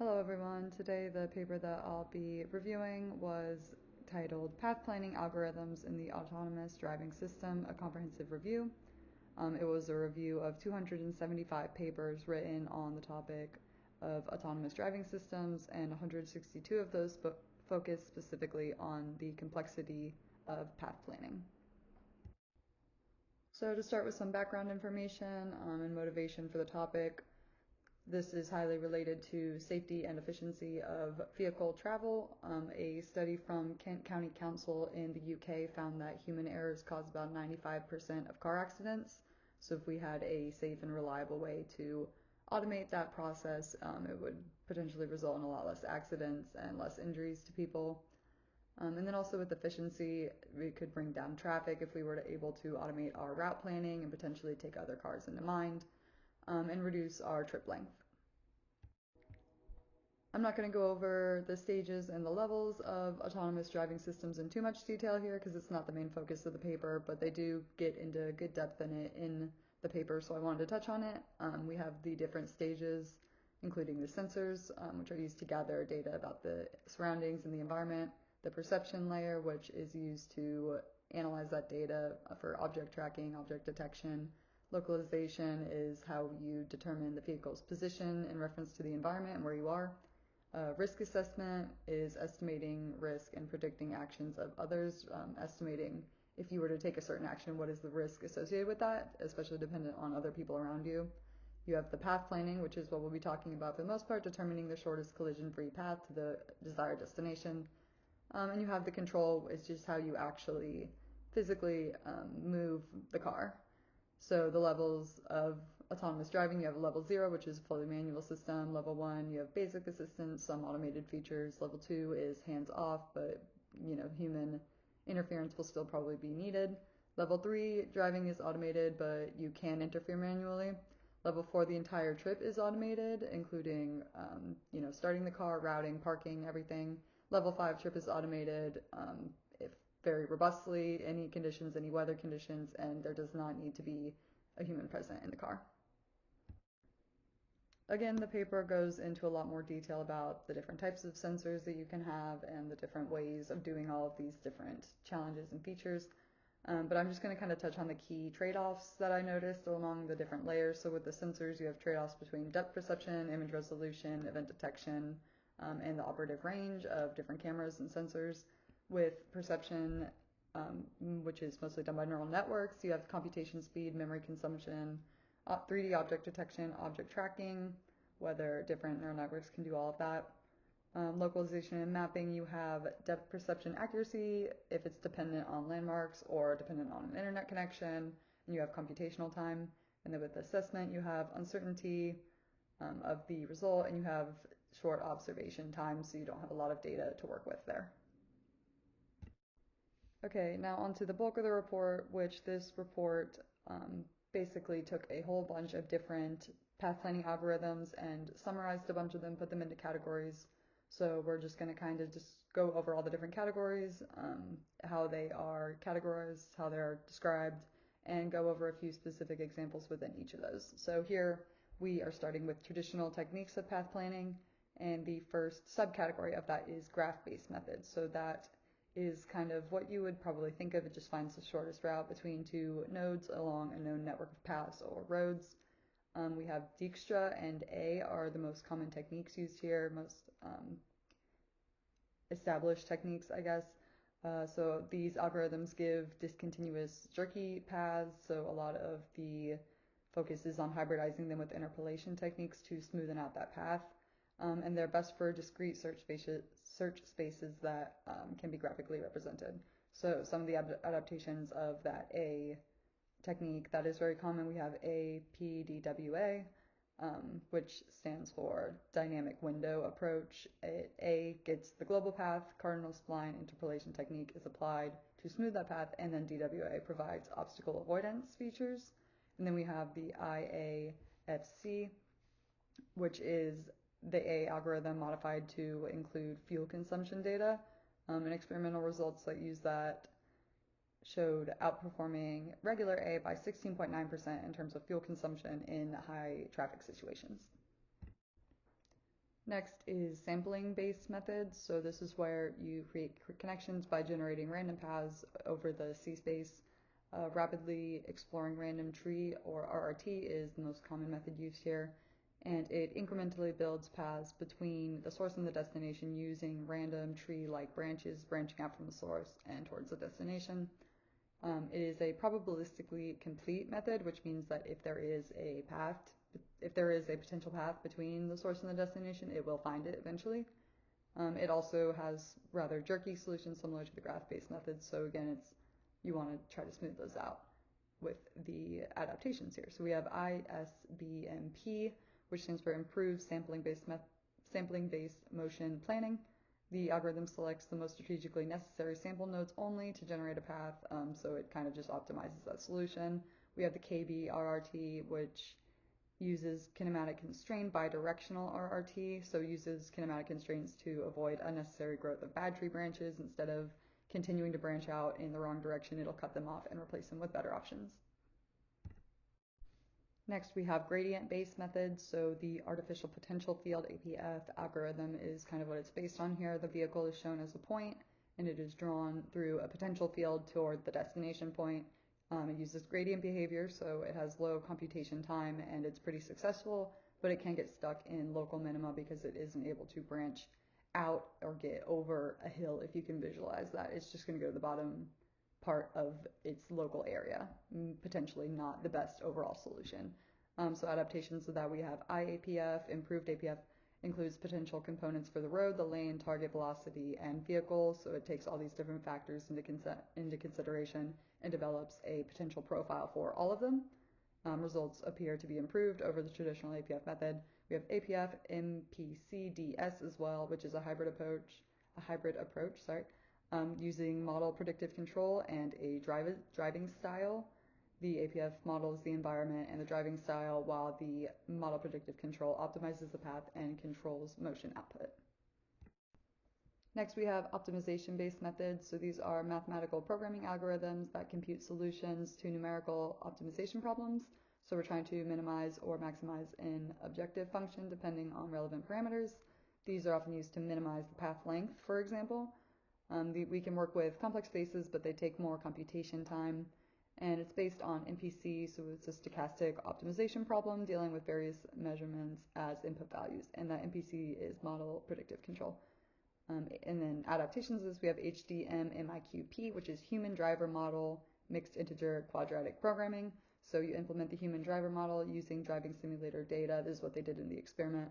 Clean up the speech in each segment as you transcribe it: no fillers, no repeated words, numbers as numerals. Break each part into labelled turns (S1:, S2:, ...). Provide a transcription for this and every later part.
S1: Hello everyone. Today the paper that I'll be reviewing was titled Path Planning Algorithms in the Autonomous Driving System, a Comprehensive Review. It was a review of 275 papers written on the topic of autonomous driving systems, and 162 of those focused specifically on the complexity of path planning. So to start with some background information and motivation for the topic, this is highly related to safety and efficiency of vehicle travel. A study from Kent County Council in the UK found that human errors cause about 95% of car accidents. So if we had a safe and reliable way to automate that process, it would potentially result in a lot less accidents and less injuries to people. And then also with efficiency, we could bring down traffic if we were able to automate our route planning and potentially take other cars into mind. And reduce our trip length. I'm not going to go over the stages and the levels of autonomous driving systems in too much detail here because it's not the main focus of the paper, but they do get into good depth in it in the paper, so I wanted to touch on it. We have the different stages, including the sensors, which are used to gather data about the surroundings and the environment, the perception layer, which is used to analyze that data for object tracking, object detection. Localization is how you determine the vehicle's position in reference to the environment and where you are. Risk assessment is estimating risk and predicting actions of others, estimating if you were to take a certain action, what is the risk associated with that, especially dependent on other people around you. You have the path planning, which is what we'll be talking about for the most part, determining the shortest collision-free path to the desired destination. And you have the control, which is just how you actually physically move the car. So the levels of autonomous driving, you have level 0, which is a fully manual system. Level 1, you have basic assistance, some automated features. Level 2 is hands-off, but human interference will still probably be needed. Level 3, driving is automated, but you can interfere manually. Level 4, the entire trip is automated, including starting the car, routing, parking, everything. Level 5, trip is automated if very robustly, any conditions, any weather conditions, and there does not need to be a human present in the car. Again, the paper goes into a lot more detail about the different types of sensors that you can have and the different ways of doing all of these different challenges and features. But I'm just going to kind of touch on the key trade-offs that I noticed along the different layers. So with the sensors, you have trade-offs between depth perception, image resolution, event detection, and the operative range of different cameras and sensors. With perception, which is mostly done by neural networks, you have computation speed, memory consumption, 3D object detection, object tracking, whether different neural networks can do all of that. Localization and mapping, you have depth perception accuracy if it's dependent on landmarks or dependent on an internet connection, and you have computational time. And then with assessment, you have uncertainty of the result, and you have short observation time, so you don't have a lot of data to work with there. Okay, now onto the bulk of the report, which this report basically took a whole bunch of different path planning algorithms and summarized a bunch of them, put them into categories. So we're just going to kind of just go over all the different categories, how they are categorized, how they're described, and go over a few specific examples within each of those. So here we are starting with traditional techniques of path planning, and the first subcategory of that is graph-based methods. So that is kind of what you would probably think of. It just finds the shortest route between two nodes along a known network of paths or roads. We have Dijkstra and A are the most common techniques used here, most established techniques, I guess. So these algorithms give discontinuous jerky paths, so a lot of the focus is on hybridizing them with interpolation techniques to smoothen out that path. And they're best for discrete search spaces that can be graphically represented. So some of the adaptations of that A technique that is very common, we have APDWA, which stands for Dynamic Window Approach. A gets the global path, cardinal spline interpolation technique is applied to smooth that path, and then DWA provides obstacle avoidance features. And then we have the IAFC, which is the A algorithm modified to include fuel consumption data, and experimental results that use that showed outperforming regular A by 16.9% in terms of fuel consumption in high traffic situations. Next is sampling-based methods. So this is where you create connections by generating random paths over the C-space. Rapidly exploring random tree, or RRT, is the most common method used here, and it incrementally builds paths between the source and the destination using random tree-like branches branching out from the source and towards the destination. It is a probabilistically complete method, which means that if there is a potential path between the source and the destination, it will find it eventually. It also has rather jerky solutions similar to the graph-based methods. So again, you want to try to smooth those out with the adaptations here. So we have ISBMP, which stands for Improved Sampling-Based Motion Planning. The algorithm selects the most strategically necessary sample nodes only to generate a path, so it kind of just optimizes that solution. We have the KBRRT, which uses kinematic constrained bidirectional RRT, so uses kinematic constraints to avoid unnecessary growth of bad tree branches. Instead of continuing to branch out in the wrong direction, it'll cut them off and replace them with better options. Next, we have gradient-based methods. So the artificial potential field APF algorithm is kind of what it's based on here. The vehicle is shown as a point, and it is drawn through a potential field toward the destination point. It uses gradient behavior, so it has low computation time, and it's pretty successful, but it can get stuck in local minima because it isn't able to branch out or get over a hill. If you can visualize that, it's just going to go to the bottom part of its local area, potentially not the best overall solution. So adaptations of that, we have IAPF. Improved APF includes potential components for the road, the lane, target velocity, and vehicle. So it takes all these different factors into consideration and develops a potential profile for all of them. Results appear to be improved over the traditional APF method. We have APF MPCDS as well, which is a hybrid approach, using model predictive control and a driving style. The APF models the environment and the driving style, while the model predictive control optimizes the path and controls motion output. Next, we have optimization-based methods. So these are mathematical programming algorithms that compute solutions to numerical optimization problems. So we're trying to minimize or maximize an objective function depending on relevant parameters. These are often used to minimize the path length, for example. We can work with complex spaces, but they take more computation time. And it's based on MPC, so it's a stochastic optimization problem dealing with various measurements as input values. And that MPC is model predictive control. And then adaptations of this, we have HDM-MIQP, which is human driver model mixed integer quadratic programming. So you implement the human driver model using driving simulator data. This is what they did in the experiment.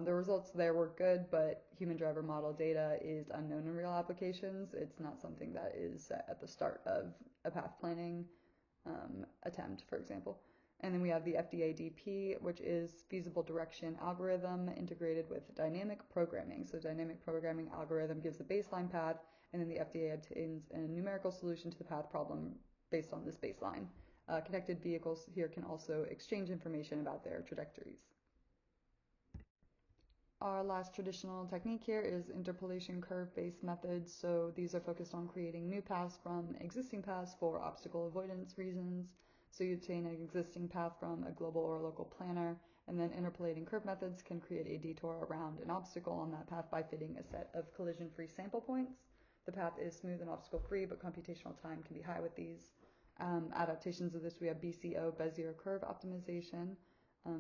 S1: The results there were good, but human driver model data is unknown in real applications. It's not something that is set at the start of a path planning attempt, for example. And then we have the FDADP, which is feasible direction algorithm integrated with dynamic programming. So dynamic programming algorithm gives the baseline path, and then the FDA obtains a numerical solution to the path problem based on this baseline. Connected vehicles here can also exchange information about their trajectories. Our last traditional technique here is interpolation curve-based methods. So these are focused on creating new paths from existing paths for obstacle avoidance reasons. So you obtain an existing path from a global or local planner, and then interpolating curve methods can create a detour around an obstacle on that path by fitting a set of collision-free sample points. The path is smooth and obstacle-free, but computational time can be high with these. Adaptations of this, we have BCO, Bezier curve optimization.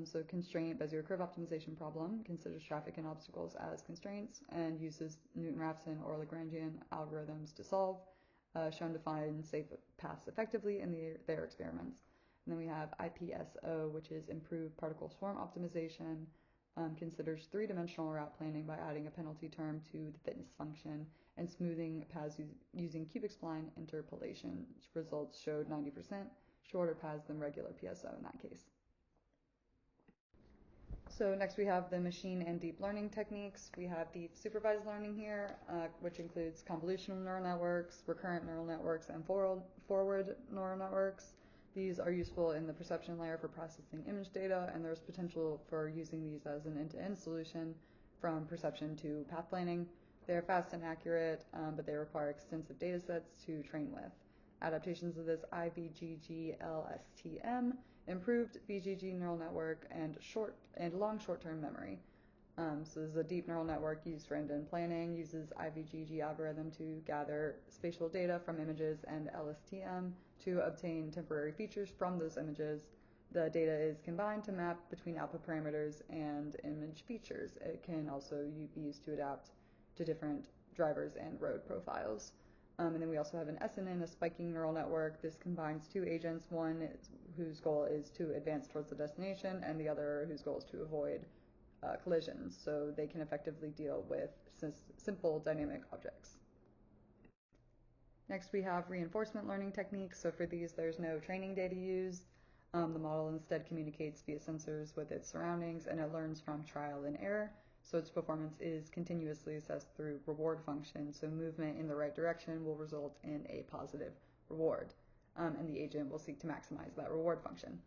S1: So constraint Bezier curve optimization problem considers traffic and obstacles as constraints and uses Newton-Raphson or Lagrangian algorithms to solve, shown to find safe paths effectively in their experiments. And then we have IPSO, which is improved particle swarm optimization, considers three-dimensional route planning by adding a penalty term to the fitness function and smoothing paths using cubic spline interpolation. Results showed 90% shorter paths than regular PSO in that case. So next we have the machine and deep learning techniques. We have deep supervised learning here, which includes convolutional neural networks, recurrent neural networks, and forward neural networks. These are useful in the perception layer for processing image data, and there's potential for using these as an end-to-end solution from perception to path planning. They're fast and accurate, but they require extensive data sets to train with. Adaptations of this IVGG-LSTM, improved VGG neural network, and long short-term memory. So this is a deep neural network used for end-to-end planning, uses IVGG algorithm to gather spatial data from images and LSTM to obtain temporary features from those images. The data is combined to map between output parameters and image features. It can also be used to adapt to different drivers and road profiles. And then we also have an SNN, a spiking neural network. This combines two agents, one whose goal is to advance towards the destination, and the other whose goal is to avoid collisions, so they can effectively deal with simple dynamic objects. Next, we have reinforcement learning techniques. So for these, there's no training data used. The model instead communicates via sensors with its surroundings, and it learns from trial and error. So its performance is continuously assessed through reward function. So movement in the right direction will result in a positive reward, and the agent will seek to maximize that reward function.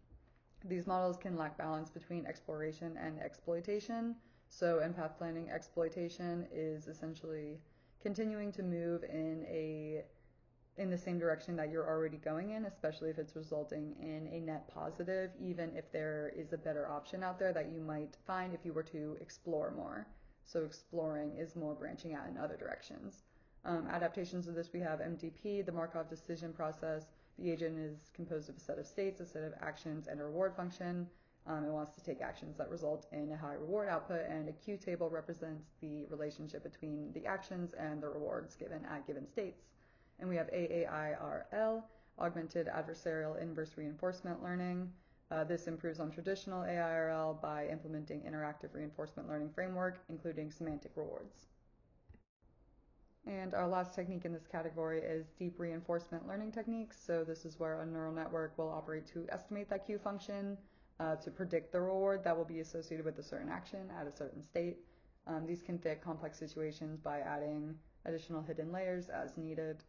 S1: These models can lack balance between exploration and exploitation. So in path planning, exploitation is essentially continuing to move in the same direction that you're already going in, especially if it's resulting in a net positive, even if there is a better option out there that you might find if you were to explore more. So exploring is more branching out in other directions. Adaptations of this, we have MDP, the Markov decision process. The agent is composed of a set of states, a set of actions, and a reward function. It wants to take actions that result in a high reward output, and a Q table represents the relationship between the actions and the rewards given at given states. And we have AAIRL, Augmented Adversarial Inverse Reinforcement Learning. This improves on traditional AIRL by implementing interactive reinforcement learning framework, including semantic rewards. And our last technique in this category is deep reinforcement learning techniques. So this is where a neural network will operate to estimate that Q function, to predict the reward that will be associated with a certain action at a certain state. These can fit complex situations by adding additional hidden layers as needed.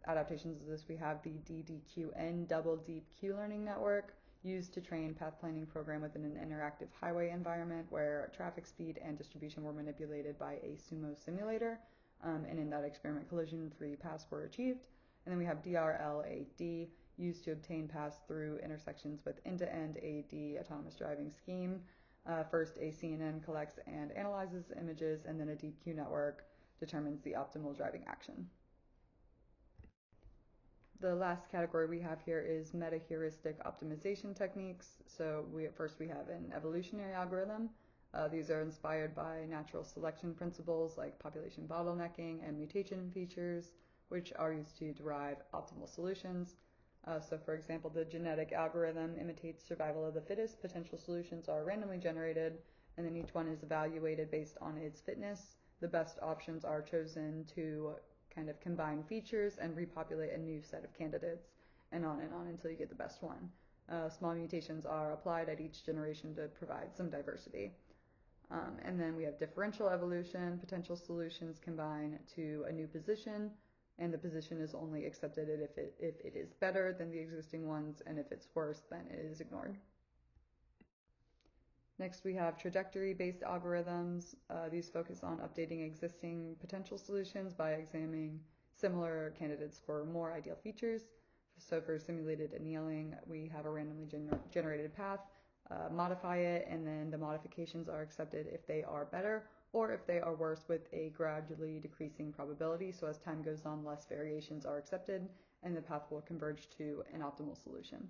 S1: Adaptations of this, we have the DDQN, Double Deep Q Learning Network, used to train path planning program within an interactive highway environment where traffic speed and distribution were manipulated by a sumo simulator. And in that experiment, collision-free paths were achieved. And then we have DRL-AD, used to obtain paths through intersections with end-to-end AD autonomous driving scheme. First, a CNN collects and analyzes images, and then a deep Q network determines the optimal driving action. The last category we have here is meta-heuristic optimization techniques. So first we have an evolutionary algorithm. These are inspired by natural selection principles like population bottlenecking and mutation features, which are used to derive optimal solutions. So for example, the genetic algorithm imitates survival of the fittest. Potential solutions are randomly generated, and then each one is evaluated based on its fitness. The best options are chosen to kind of combine features and repopulate a new set of candidates, and on until you get the best one. Small mutations are applied at each generation to provide some diversity. And then we have differential evolution. Potential solutions combine to a new position, and the position is only accepted if it is better than the existing ones, and if it's worse, then it is ignored. Next, we have trajectory-based algorithms. These focus on updating existing potential solutions by examining similar candidates for more ideal features. So for simulated annealing, we have a randomly generated path, modify it, and then the modifications are accepted if they are better or if they are worse with a gradually decreasing probability. So as time goes on, less variations are accepted, and the path will converge to an optimal solution.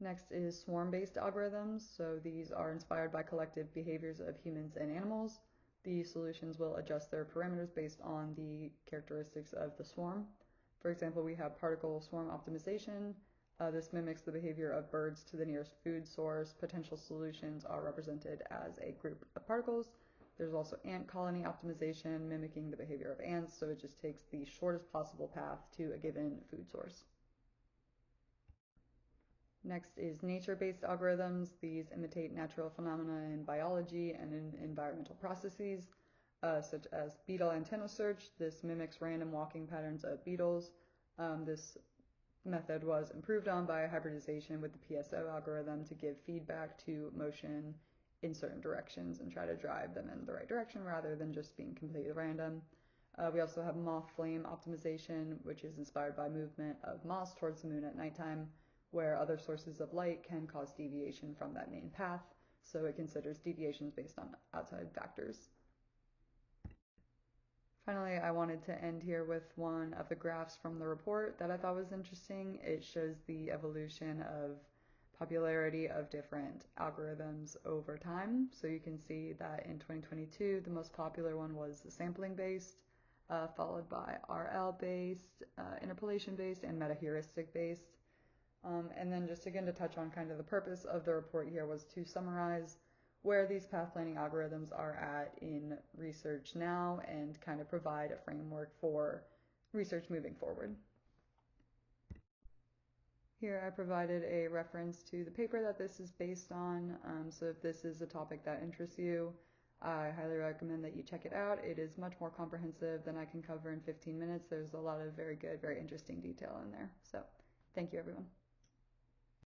S1: Next is swarm-based algorithms. So these are inspired by collective behaviors of humans and animals. The solutions will adjust their parameters based on the characteristics of the swarm. For example, we have particle swarm optimization. This mimics the behavior of birds to the nearest food source. Potential solutions are represented as a group of particles. There's also ant colony optimization, mimicking the behavior of ants, so it just takes the shortest possible path to a given food source. Next is nature-based algorithms. These imitate natural phenomena in biology and in environmental processes, such as beetle antenna search. This mimics random walking patterns of beetles. This method was improved on by hybridization with the PSO algorithm to give feedback to motion in certain directions and try to drive them in the right direction rather than just being completely random. We also have moth flame optimization, which is inspired by movement of moths towards the moon at nighttime, where other sources of light can cause deviation from that main path. so it considers deviations based on outside factors. Finally, I wanted to end here with one of the graphs from the report that I thought was interesting. It shows the evolution of popularity of different algorithms over time. So you can see that in 2022, the most popular one was sampling-based, followed by RL-based, interpolation-based, and meta-heuristic-based. And then just again to touch on kind of the purpose of the report here was to summarize where these path planning algorithms are at in research now and kind of provide a framework for research moving forward. Here I provided a reference to the paper that this is based on, so if this is a topic that interests you, I highly recommend that you check it out. It is much more comprehensive than I can cover in 15 minutes. There's a lot of very good, very interesting detail in there. So thank you, everyone.